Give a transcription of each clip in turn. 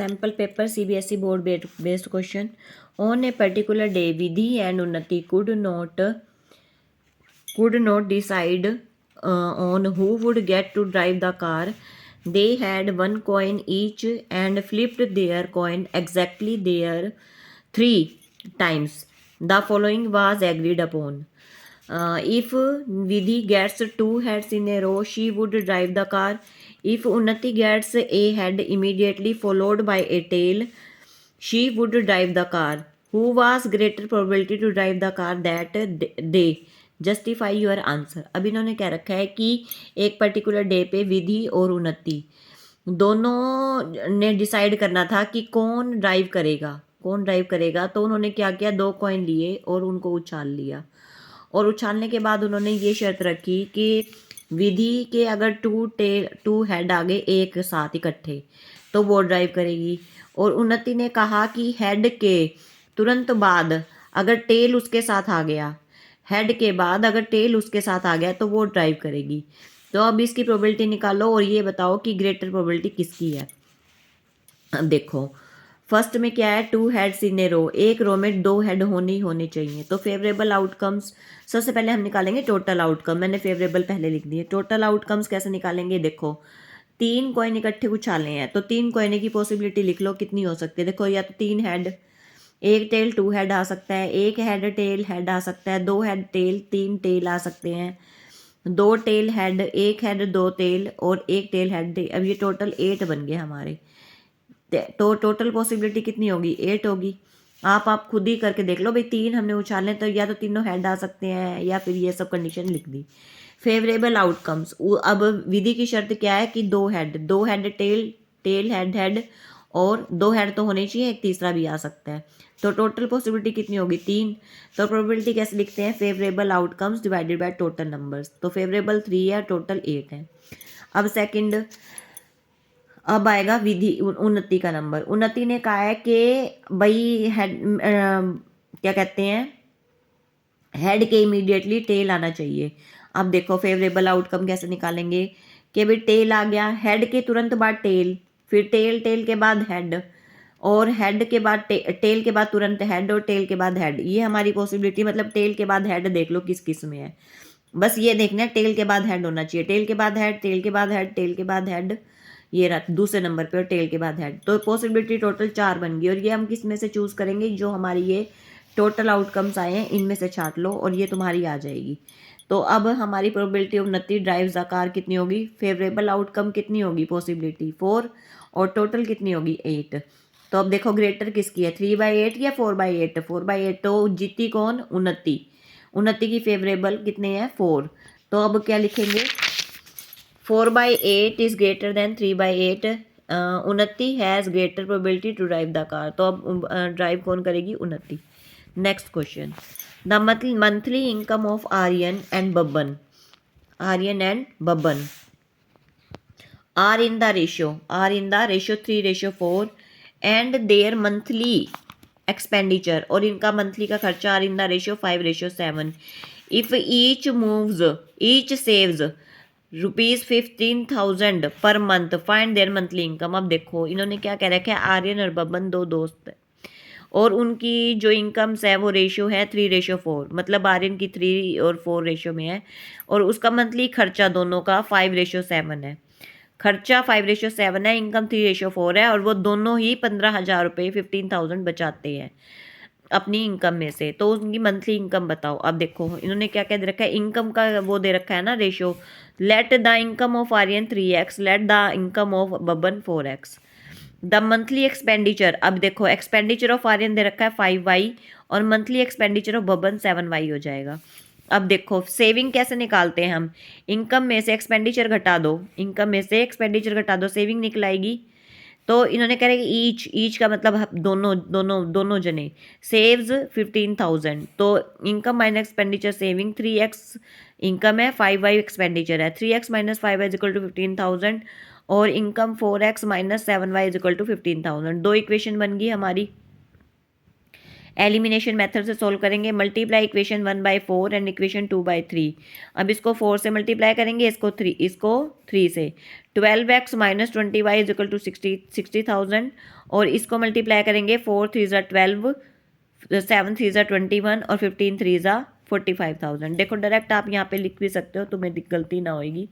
Sample paper CBSE board based question. On a particular day, Vidhi and Unnati could not decide on who would get to drive the car. They had one coin each and flipped their coin exactly there 3 times. The following was agreed upon. If Vidhi gets 2 heads in a row, she would drive the car. If Unnati gets a head immediately followed by a tail, she would drive the car. Who was greater probability to drive the car that day? Justify your answer. अब इन्होंने क्या रखा है कि एक particular day पे विधि और उन्नति दोनों ने डिसाइड करना था कि कौन ड्राइव करेगा। तो उन्होंने क्या किया, 2 कॉइन लिए और उनको उछाल लिया। और उछालने के बाद उन्होंने ये शर्त रखी कि विधि के अगर 2 हेड आ गए एक साथ इकट्ठे तो वो ड्राइव करेगी। और उन्नति ने कहा कि हेड के तुरंत बाद अगर टेल उसके साथ आ गया, हेड के बाद अगर टेल उसके साथ आ गया तो वो ड्राइव करेगी। तो अब इसकी प्रोबेबिलिटी निकालो और ये बताओ कि ग्रेटर प्रोबेबिलिटी किसकी है। अब देखो फर्स्ट में क्या है, 2 हेड्स इन ए रो, एक रो में 2 हेड होने चाहिए। तो फेवरेबल आउटकम्स सबसे पहले हम निकालेंगे टोटल आउटकम। मैंने फेवरेबल पहले लिख दिए। टोटल आउटकम्स कैसे निकालेंगे, देखो 3 कॉइन इकट्ठे उछाले हैं तो 3 कॉइन की पॉसिबिलिटी लिख लो कितनी हो सकती है। देखो या तो 3 हेड, एक टेल 2 हेड आ सकता है, एक हेड टेल हेड आ सकता है, 2 हेड टेल 3 टेल आ सकते हैं, 2 टेल हेड, एक हेड 2 टेल और एक टेल हेड। अब ये टोटल 8 बन गए हमारे। तो टोटल पॉसिबिलिटी कितनी होगी, 8 होगी। आप खुद ही करके देख लो भाई। 3 हमने उछाले तो या तो तीनों हेड आ सकते हैं या फिर ये सब कंडीशन लिख दी। फेवरेबल आउटकम्स, अब विधि की शर्त क्या है कि 2 हेड टेल हेड और 2 हेड तो होने चाहिए, एक तीसरा भी आ सकता है। तो टोटल पॉसिबिलिटी कितनी होगी, 3। तो प्रोबेबिलिटी कैसे लिखते हैं, favourable outcomes divided by total numbers. तो फेवरेबल 3 है, टोटल 8 है। अब सेकंड, अब आएगा विधि उन्नति का नंबर। उन्नति ने कहा है कि भाई हेड क्या कहते हैं, हेड के इमीडिएटली टेल आना चाहिए। अब देखो फेवरेबल आउटकम कैसे निकालेंगे कि भाई टेल आ गया, हेड के तुरंत बाद टेल, फिर टेल के बाद हेड, और हेड के बाद टेल के बाद तुरंत हेड और टेल के बाद हेड। ये हमारी पॉसिबिलिटी, मतलब टेल के बाद हेड देख लो किस किस में है। बस ये देखना है टेल के बाद हेड होना चाहिए, टेल के बाद हेड, टेल के बाद हेड, टेल के बाद हेड, ये रहा दूसरे नंबर पे, और टेल के बाद हेड। तो पॉसिबिलिटी टोटल 4 बन गई। और ये हम किस में से चूज करेंगे, जो हमारी ये टोटल आउटकम्स आए हैं इनमें से छाट लो और ये तुम्हारी आ जाएगी। तो अब हमारी प्रोबेबिलिटी ऑफ उन्नति ड्राइव्स द कार कितनी होगी, फेवरेबल आउटकम कितनी होगी, पॉसिबिलिटी 4, और टोटल कितनी होगी 8। तो अब देखो ग्रेटर किसकी है, 3/8 या 4/8। 4/8 तो जीती कौन, उन्नति की फेवरेबल कितने हैं, 4। तो अब क्या लिखेंगे, 4/8 is greater than 3/8। Unnati has greater probability to drive the car. तो अब ड्राइव कौन करेगी, Unnati. Next question, the monthly income of Aryan and Babban are in the ratio 3:4 and their monthly expenditure, और इनका मंथली का खर्चा are in the ratio 5:7। if each saves ₹15,000 per month, find there monthly income. अब देखो इन्होंने क्या कह रखा है, आर्यन और बब्बन 2 दोस्त है और उनकी जो इनकम्स है वो रेशियो है 3:4, मतलब आर्यन की 3 और 4 रेशियो में है, और उसका मंथली खर्चा दोनों का 5:7 है। खर्चा 5:7 है, इनकम 3:4 है, और वो दोनों ही 15,000 रुपये 15,000 बचाते हैं अपनी इनकम में से। तो उनकी मंथली इनकम बताओ। अब देखो इन्होंने क्या कह रखा है, इनकम का वो दे रखा है ना ratio, let the income of Aryan 3x, let the income of Babban 4x। The monthly expenditure, अब देखो एक्सपेंडिचर ऑफ आर्यन दे रखा है 5y और monthly expenditure of Babban 7y हो जाएगा। अब देखो सेविंग कैसे निकालते हैं हम, इनकम में से एक्सपेंडिचर घटा दो, सेविंग निकल आएगी। तो इन्होंने कह रहे कि ईच का मतलब दोनों जने सेव्स 15,000। तो income minus expenditure saving 3x income है, 5y एक्सपेंडिचर है, 3x - 5y = 15,000 और इनकम 4x - 7y = 15,000। 2 इक्वेशन बन गई हमारी। एलिमिनेशन मेथड से सोल्व करेंगे। Multiply equation 1/4 and equation 2/3। अब इसको 4 से मल्टीप्लाई करेंगे, इसको 3 से। 12x minus 20y is equal to 60,000 और इसको मल्टीप्लाई करेंगे 4 3 ज़ा 12, 7 3 ज़ा 21 और 15 3 ज़ा 45,000। देखो डायरेक्ट आप यहाँ पे लिख भी सकते हो, तुम्हें गलती ना होगी।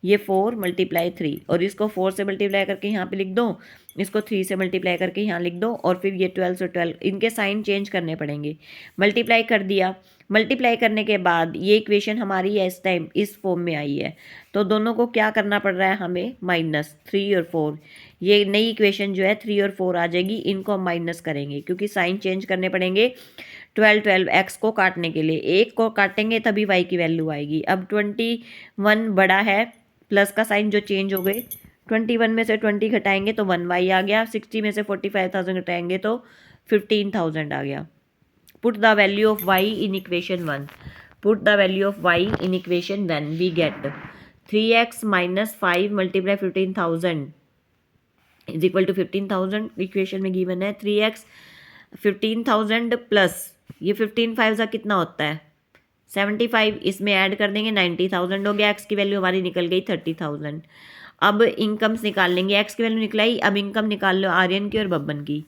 ये 4 × 3 और इसको 4 से मल्टीप्लाई करके यहाँ पे लिख दो, इसको 3 से मल्टीप्लाई करके यहाँ लिख दो और फिर ये 12 से 12, इनके साइन चेंज करने पड़ेंगे। मल्टीप्लाई कर दिया, मल्टीप्लाई करने के बाद ये इक्वेशन हमारी है इस टाइम इस फॉर्म में आई है, तो दोनों को क्या करना पड़ रहा है हमें, -3 और 4। ये नई इक्वेशन जो है 3 और 4 आ जाएगी, इनको हम माइनस करेंगे क्योंकि साइन चेंज करने पड़ेंगे। 12 x को काटने के लिए, एक को काटेंगे तभी y की वैल्यू आएगी। अब 21 बड़ा है, प्लस का साइन जो चेंज हो गए, 21 में से 20 घटाएंगे तो 1y आ गया, 60 में से 45,000 घटाएंगे तो 15,000 आ गया। Put the value of y in equation 1। Put the value of y in equation 1 we get 3x minus 5 multiply 15,000 is equal to 15,000 equation में गिवन है। 3x 15,000 प्लस ये 15 5 कितना होता है 75, इसमें ऐड कर देंगे 90,000 हो गया। x की वैल्यू हमारी निकल गई 30,000। अब इनकम्स निकाल लेंगे, x की वैल्यू निकलाई, अब इनकम निकाल लो आर्यन की और बब्बन की।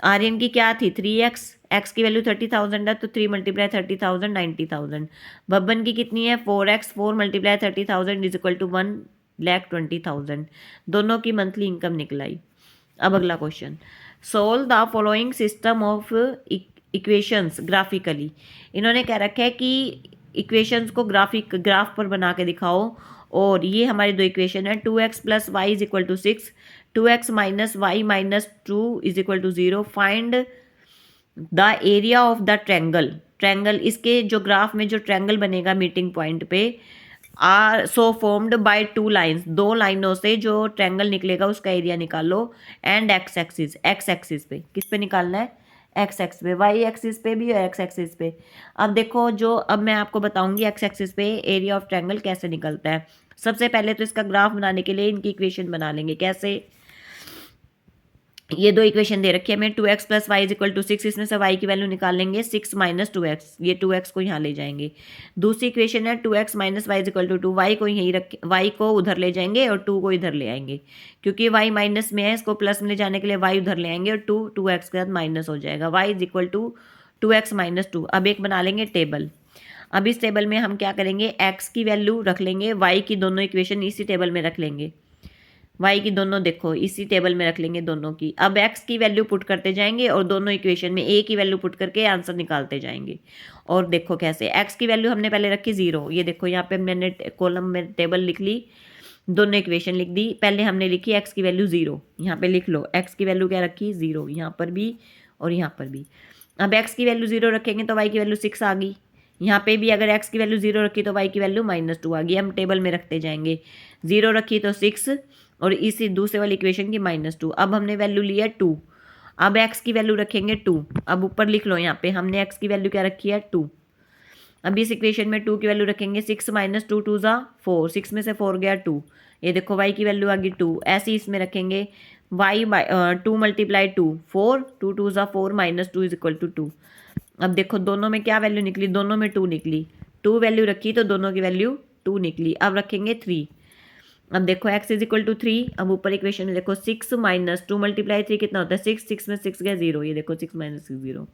आर्यन की क्या थी 3x, x की वैल्यू 30,000 है तो 3 × 30,000 90,000। बब्बन की कितनी है 4x, 4 × 30,000 इज इक्वल टू 1,20,000। दोनों की मंथली इनकम निकलाई। अब अगला question, solve the following system of equations graphically. इन्होंने कह रखा है कि इक्वेशंस को ग्राफ पर बना के दिखाओ, और ये हमारी दो इक्वेशन है 2x + y is equal to 6, 2x minus y minus 2 is equal to 0। Find the area of the triangle, इसके जो ग्राफ में जो ट्रैंगल बनेगा मीटिंग पॉइंट पे are so formed by 2 lines, 2 लाइनों से जो ट्रैंगल निकलेगा उसका एरिया निकालो। एंड एक्स एक्सिस पे किस पे निकालना है, एक्स एक्सिस पे, वाई एक्सिस पे भी और एक्स एक्सिस पे। अब देखो जो अब मैं आपको बताऊंगी एक्स एक्सिस पे एरिया ऑफ ट्रैंगल कैसे निकलता है। सबसे पहले तो इसका ग्राफ बनाने के लिए इनकी इक्वेशन बना लेंगे। कैसे, ये दो इक्वेशन दे रखी है हमें 2x + y is equal to 6, इसमें से y की वैल्यू निकाल लेंगे 6 - 2x, ये 2x को यहाँ ले जाएंगे। दूसरी इक्वेशन है 2x - y is equal to 2, y को यहीं रख, y को उधर ले जाएंगे और 2 को इधर ले आएंगे, क्योंकि y माइनस में है, इसको प्लस में ले जाने के लिए y उधर ले आएंगे और 2x के साथ माइनस हो जाएगा, y is equal to 2x - 2। अब एक बना लेंगे टेबल। अब इस टेबल में हम क्या करेंगे, x की वैल्यू रख लेंगे, y की दोनों इक्वेशन इसी टेबल में रख लेंगे, y की दोनों देखो इसी टेबल में रख लेंगे दोनों की। अब x की वैल्यू पुट करते जाएंगे और दोनों इक्वेशन में a की वैल्यू पुट करके आंसर निकालते जाएंगे। और देखो कैसे, x की वैल्यू हमने पहले रखी 0, ये देखो यहाँ पे मैंने कॉलम में टेबल लिख ली, दोनों इक्वेशन लिख दी। पहले हमने लिखी x की वैल्यू 0, यहाँ पे लिख लो x की वैल्यू क्या रखी 0, यहाँ पर भी और यहाँ पर भी। अब x की वैल्यू 0 रखेंगे तो y की वैल्यू 6 आ गई, यहाँ पे भी अगर x की वैल्यू 0 रखी तो y की वैल्यू -2 आ गई। हम टेबल में रखते जाएंगे, 0 रखी तो 6 और इसी दूसरे वाली इक्वेशन की -2। अब हमने वैल्यू लिया 2, अब x की वैल्यू रखेंगे 2। अब ऊपर लिख लो, यहाँ पे हमने x की वैल्यू क्या रखी है 2। अब इस इक्वेशन में 2 की वैल्यू रखेंगे 6 - 2 2 ज़ा 4, 6 में से 4 गया 2, ये देखो y की वैल्यू आ गई 2। ऐसे ही इसमें रखेंगे y 2 × 2 4, 2 2 ज़ा 4 -2 इज इक्वल टू 2। अब देखो दोनों में क्या वैल्यू निकली, दोनों में 2 निकली, 2 वैल्यू रखी तो दोनों की वैल्यू 2 निकली। अब रखेंगे 3, अब देखो x इज इक्वल टू 3। अब ऊपर इक्वेशन में देखो 6 - 2 × 3 कितना होता है 6, 6 में 6 गया 0, ये देखो 6 - 6 0।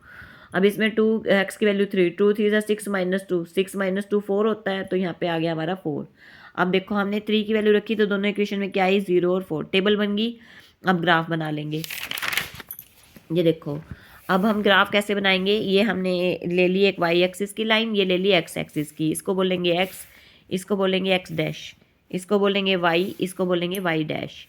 अब इसमें 2 x की वैल्यू 3, 2 3 6 -2, 6 - 2 4 होता है, तो यहाँ पे आ गया हमारा 4। अब देखो हमने 3 की वैल्यू रखी तो दोनों इक्वेशन में क्या आई 0 और 4, टेबल बन गई। अब ग्राफ बना लेंगे, ये देखो अब हम ग्राफ कैसे बनाएंगे, ये हमने ले ली एक y एक्सिस की लाइन, ये ले ली x एक्सिस की, इसको बोलेंगे x, इसको बोलेंगे x डैश, इसको बोलेंगे y, इसको बोलेंगे y डैश।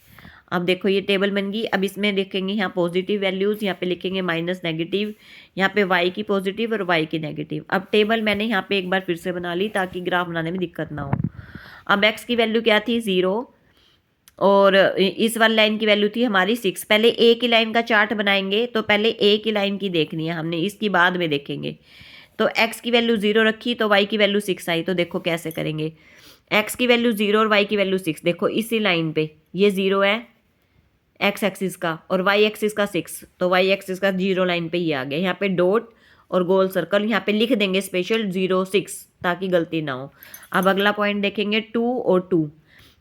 अब देखो ये टेबल बन गई। अब इसमें देखेंगे यहाँ पॉजिटिव वैल्यूज़, यहाँ पे लिखेंगे माइनस नेगेटिव, यहाँ पे y की पॉजिटिव और y की नेगेटिव। अब टेबल मैंने यहाँ पे एक बार फिर से बना ली ताकि ग्राफ बनाने में दिक्कत ना हो। अब x की वैल्यू क्या थी 0 और इस वाली लाइन की वैल्यू थी हमारी 6। पहले ए की लाइन का चार्ट बनाएंगे तो पहले ए की लाइन की देखनी है हमने, इसकी बाद में देखेंगे। तो x की वैल्यू 0 रखी तो y की वैल्यू 6 आई, तो देखो कैसे करेंगे, x की वैल्यू 0 और y की वैल्यू 6, देखो इसी लाइन पे ये 0 है x एक्सिस का और y एक्सिस का 6, तो y एक्सिस का 0 लाइन पे ये आ गया, यहाँ पे डॉट और गोल सर्कल यहाँ पे लिख देंगे स्पेशल 0 6 ताकि गलती ना हो। अब अगला पॉइंट देखेंगे 2 और 2,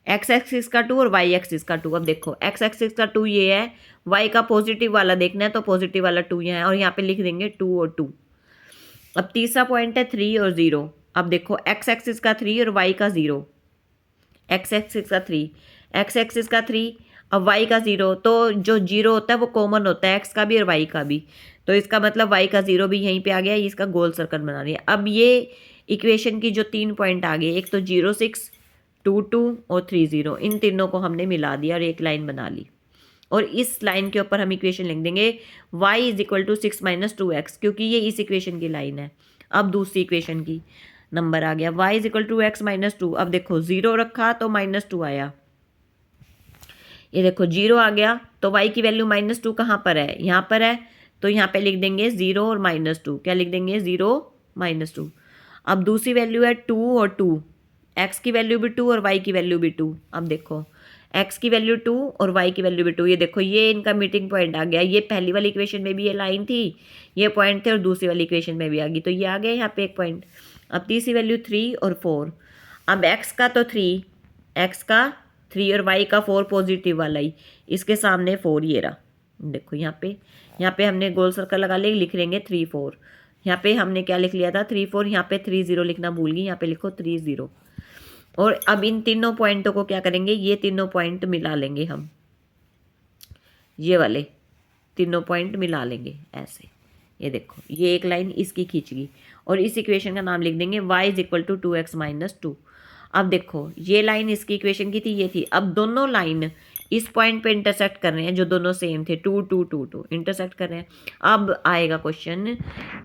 एक्स एक्सिस का 2 और वाई एक्सिस का 2। अब देखो एक्स एक्सिस का 2 ये है, वाई का पॉजिटिव वाला देखना है तो पॉजिटिव वाला 2 यहाँ है और यहाँ पे लिख देंगे 2 और 2। अब तीसरा पॉइंट है 3 और 0। अब देखो एक्स एक्सिस का 3 और वाई का 0, एक्स एक्सिस का 3, एक्स एक्सिस का 3, अब वाई का 0, तो जो 0 होता है वो कॉमन होता है एक्स का भी और वाई का भी, तो इसका मतलब वाई का 0 भी यहीं पे आ गया, इसका गोल सर्कल बना रही है। अब ये इक्वेशन की जो 3 पॉइंट आ गए, एक तो 0 6, 2 2 और 3 0, इन तीनों को हमने मिला दिया और एक लाइन बना ली। और इस लाइन के ऊपर हम इक्वेशन लिख देंगे y is equal to 6 - 2x, क्योंकि ये इस इक्वेशन की लाइन है। अब दूसरी इक्वेशन की नंबर आ गया y is equal to x - 2। अब देखो 0 रखा तो -2 आया, ये देखो 0 आ गया तो y की वैल्यू -2 कहाँ पर है, यहाँ पर है, तो यहाँ पे लिख देंगे 0 और -2, क्या लिख देंगे 0 -2। अब दूसरी वैल्यू है 2 और 2, x की वैल्यू भी 2 और y की वैल्यू भी 2। अब देखो x की वैल्यू 2 और y की वैल्यू भी 2, ये देखो ये इनका मीटिंग पॉइंट आ गया। ये पहली वाली इक्वेशन में भी ये लाइन थी, ये पॉइंट थे, और दूसरी वाली इक्वेशन में भी आ गई, तो ये आ गया यहाँ पे एक पॉइंट। अब तीसरी वैल्यू 3 और 4। अब x का तो 3, x का 3 और y का 4 पॉजिटिव वाला ही, इसके सामने 4 ये रहा। देखो यहाँ पे हमने गोल सर्कल लगा ले, लिख लेंगे 3 4। यहाँ पे हमने क्या लिख लिया था 3 4, यहाँ पे 3 0 लिखना भूल गई, यहाँ पे लिखो 3 0। और अब इन तीनों पॉइंटों को क्या करेंगे, ये तीनों पॉइंट मिला लेंगे हम, ये वाले तीनों पॉइंट मिला लेंगे ऐसे। ये देखो ये एक लाइन इसकी खींच गई और इस इक्वेशन का नाम लिख देंगे y is equal to 2x - 2। अब देखो ये लाइन इसकी इक्वेशन की थी, ये थी। अब दोनों लाइन इस पॉइंट पे इंटरसेक्ट कर रहे हैं, जो दोनों सेम थे, 2 2 2 2 इंटरसेक्ट कर रहे हैं। अब आएगा क्वेश्चन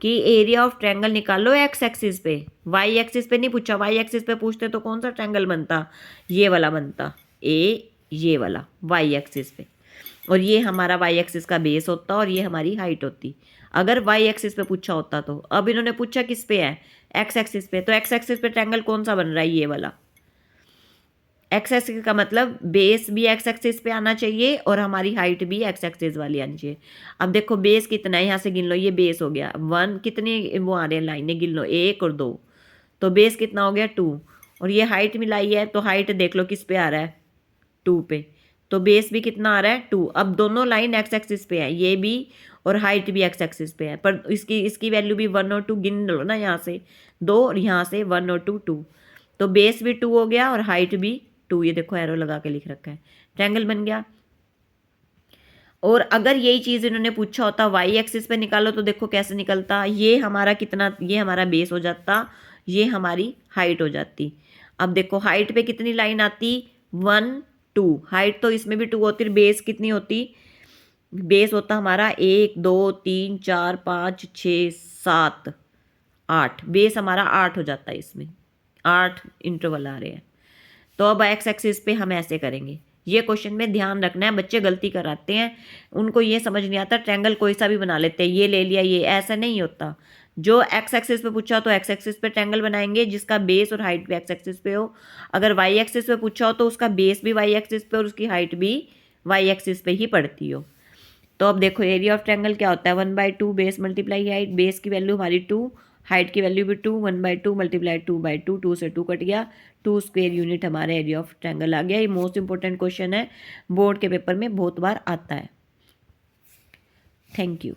कि एरिया ऑफ ट्रायंगल निकालो एक्स एक्सिस पे, वाई एक्सिस पे नहीं पूछा। वाई एक्सिस पे पूछते तो कौन सा ट्रायंगल बनता, ये वाला बनता, ये वाला वाई एक्सिस पे, और ये हमारा वाई एक्सिस का बेस होता और ये हमारी हाइट होती, अगर वाई एक्सिस पे पूछा होता तो। अब इन्होंने पूछा किस पे है, एक्स एक्सिस पे, तो एक्स एक्सिस पे ट्रायंगल कौन सा बन रहा है, ये वाला। एक्स एक्सिस का मतलब बेस भी एक्स एक्सिस पे आना चाहिए और हमारी हाइट भी एक्स एक्सिस वाली आनी चाहिए। अब देखो बेस कितना है, यहाँ से गिन लो, ये बेस हो गया 1, कितने वो आ रहे हैं लाइनें, गिन लो 1 और 2, तो बेस कितना हो गया 2, और ये हाइट मिलाई है तो हाइट देख लो किस पे आ रहा है, 2 पे, तो बेस भी कितना आ रहा है 2। अब दोनों लाइन एक्स एक्सिस पे है, ये भी और हाइट भी एक्स एक्सिस पे है, पर इसकी वैल्यू भी 1 और 2 गिन लो ना, यहाँ से 2 और यहाँ से 1 और 2 2, तो बेस भी 2 हो गया और हाइट भी 2, ये देखो एरो लगा के लिख रखा है, ट्रायंगल बन गया। और अगर यही चीज़ इन्होंने पूछा होता वाई एक्सिस पे निकालो, तो देखो कैसे निकलता, ये हमारा कितना, ये हमारा बेस हो जाता, ये हमारी हाइट हो जाती। अब देखो हाइट पे कितनी लाइन आती, 1 2, हाइट तो इसमें भी 2 होती, बेस कितनी होती, बेस होता हमारा 1 2 3 4 5 6 7 8, बेस हमारा 8 हो जाता है, इसमें 8 इंटरवल आ रहे हैं। तो अब एक्स एक्सिस पे हम ऐसे करेंगे। ये क्वेश्चन में ध्यान रखना है, बच्चे गलती कराते हैं, उनको ये समझ नहीं आता, ट्रायंगल कोई सा भी बना लेते हैं, ये ले लिया, ये ऐसा नहीं होता। जो एक्स एक्सिस पे पूछा तो एक्स एक्सिस पे ट्रायंगल बनाएंगे जिसका बेस और हाइट भी एक्स एक्सिस पे हो। अगर वाई एक्सिस पे पूछा हो तो उसका बेस भी वाई एक्सिस पे और उसकी हाइट भी वाई एक्सिस पे ही पड़ती हो। तो अब देखो एरिया ऑफ ट्रायंगल क्या होता है, 1/2 बेस मल्टीप्लाई हाइट, बेस की वैल्यू हमारी 2, हाइट की वैल्यू भी 2, 1/2 मल्टीप्लाई 2/2, 2 से 2 कट गया, 2 स्क्वायर यूनिट हमारे एरिया ऑफ ट्रायंगल आ गया। ये मोस्ट इंपॉर्टेंट क्वेश्चन है, बोर्ड के पेपर में बहुत बार आता है। Thank you.